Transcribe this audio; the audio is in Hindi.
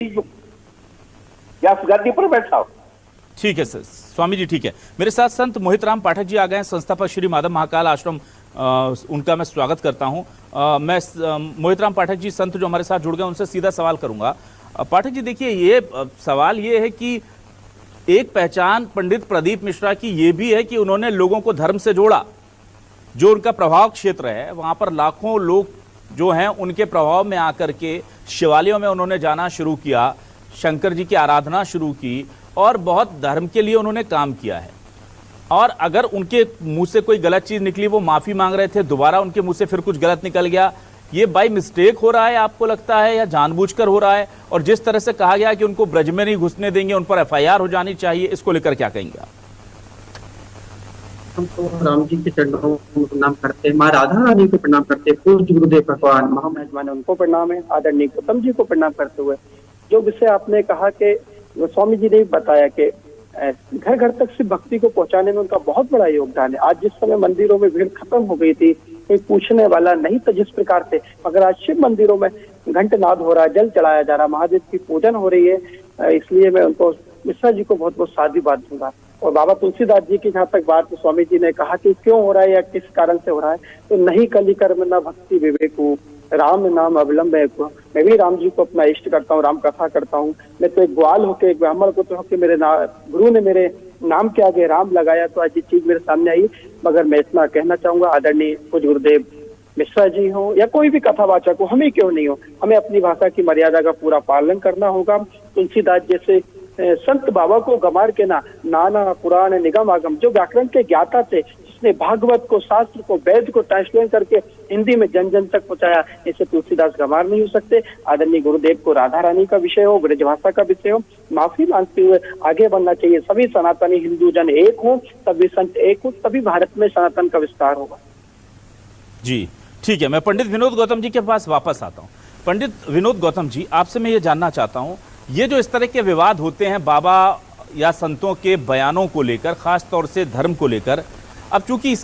या गद्दी पर बैठा हो। ठीक है सर, स्वामी जी ठीक है। मेरे साथ संत मोहित राम पाठक जी आ गए हैं, संस्थापक श्री माधव महाकाल आश्रम। उनका मैं स्वागत करता हूं। मैं मोहित राम पाठक जी संत जो हमारे साथ जुड़ गए उनसे सीधा सवाल करूंगा। पाठक जी देखिए, ये सवाल ये है कि एक पहचान पंडित प्रदीप मिश्रा की ये भी है कि उन्होंने लोगों को धर्म से जोड़ा। जो उनका प्रभाव क्षेत्र है वहां पर लाखों लोग जो हैं उनके प्रभाव में आकर के शिवालयों में उन्होंने जाना शुरू किया, शंकर जी की आराधना शुरू की और बहुत धर्म के लिए उन्होंने काम किया है। और अगर उनके मुंह से कोई गलत चीज निकली, वो माफी मांग रहे थे, दोबारा उनके मुंह से फिर कुछ गलत निकल गया, ये बाय मिस्टेक हो रहा है आपको लगता है या जानबूझकर हो रहा है? और जिस तरह से कहा गया कि उनको ब्रज में नहीं घुसने देंगे, उन पर FIR हो जानी चाहिए, इसको लेकर क्या कहेंगे आप? हम तो राम जी के चरणों को प्रणाम करते हैं, माँ राधा रानी को प्रणाम करते हैं, पूज्य गुरुदेव भगवान महामेहमान उनको प्रणाम है, आदरणीय गौतम जी को प्रणाम करते हुए जो विषय आपने कहा कि स्वामी जी ने बताया कि घर घर तक से भक्ति को पहुंचाने में उनका बहुत बड़ा योगदान है। आज जिस समय मंदिरों में भीड़ खत्म हो गई थी, कोई पूछने वाला नहीं था जिस प्रकार से, मगर आज शिव मंदिरों में घंटनाद हो रहा है, जल चढ़ाया जा रहा है, महादेव की पूजन हो रही है। इसलिए मैं उनको मिश्रा जी को बहुत बहुत साधुवाद दूंगा। और बाबा तुलसीदास जी की जहाँ तक बात स्वामी जी ने कहा कि क्यों हो रहा है या किस कारण से हो रहा है, तो नहीं कली कर्म न भक्ति विवेकु राम नाम अवलंब है। मैं भी राम जी को अपना इष्ट करता हूँ, राम कथा करता हूँ। मैं तो एक ग्वाल होके, एक ब्राह्मण पुत्र होके मेरे गुरु ने मेरे नाम के आगे राम लगाया, तो आज ये चीज मेरे सामने आई। मगर मैं इतना कहना चाहूंगा, आदरणीय पूज्य गुरुदेव मिश्रा जी हो या कोई भी कथावाचक हो, हमें क्यों नहीं हो, हमें अपनी भाषा की मर्यादा का पूरा पालन करना होगा। तुलसीदास जैसे संत बाबा को गमार के नाना पुराण निगम आगम, जो व्याकरण के ज्ञाता थे, जिसने भागवत को, शास्त्र को, वेद को ट्रांसलेट करके हिंदी में जन जन तक पहुंचाया, ऐसे तुलसीदास गमार नहीं हो सकते। आदरणीय गुरुदेव को राधा रानी का विषय हो, ब्रजभाषा का विषय हो, माफी मांगते हुए आगे बढ़ना चाहिए। सभी सनातनी हिंदू जन एक हो, सभी संत एक हो, तभी भारत में सनातन का विस्तार होगा। जी ठीक है, मैं पंडित विनोद गौतम जी के पास वापस आता हूँ। पंडित विनोद गौतम जी, आपसे मैं ये जानना चाहता हूँ, ये जो इस तरह के विवाद होते हैं बाबा या संतों के बयानों को लेकर, खास तौर से धर्म को लेकर, अब चूंकि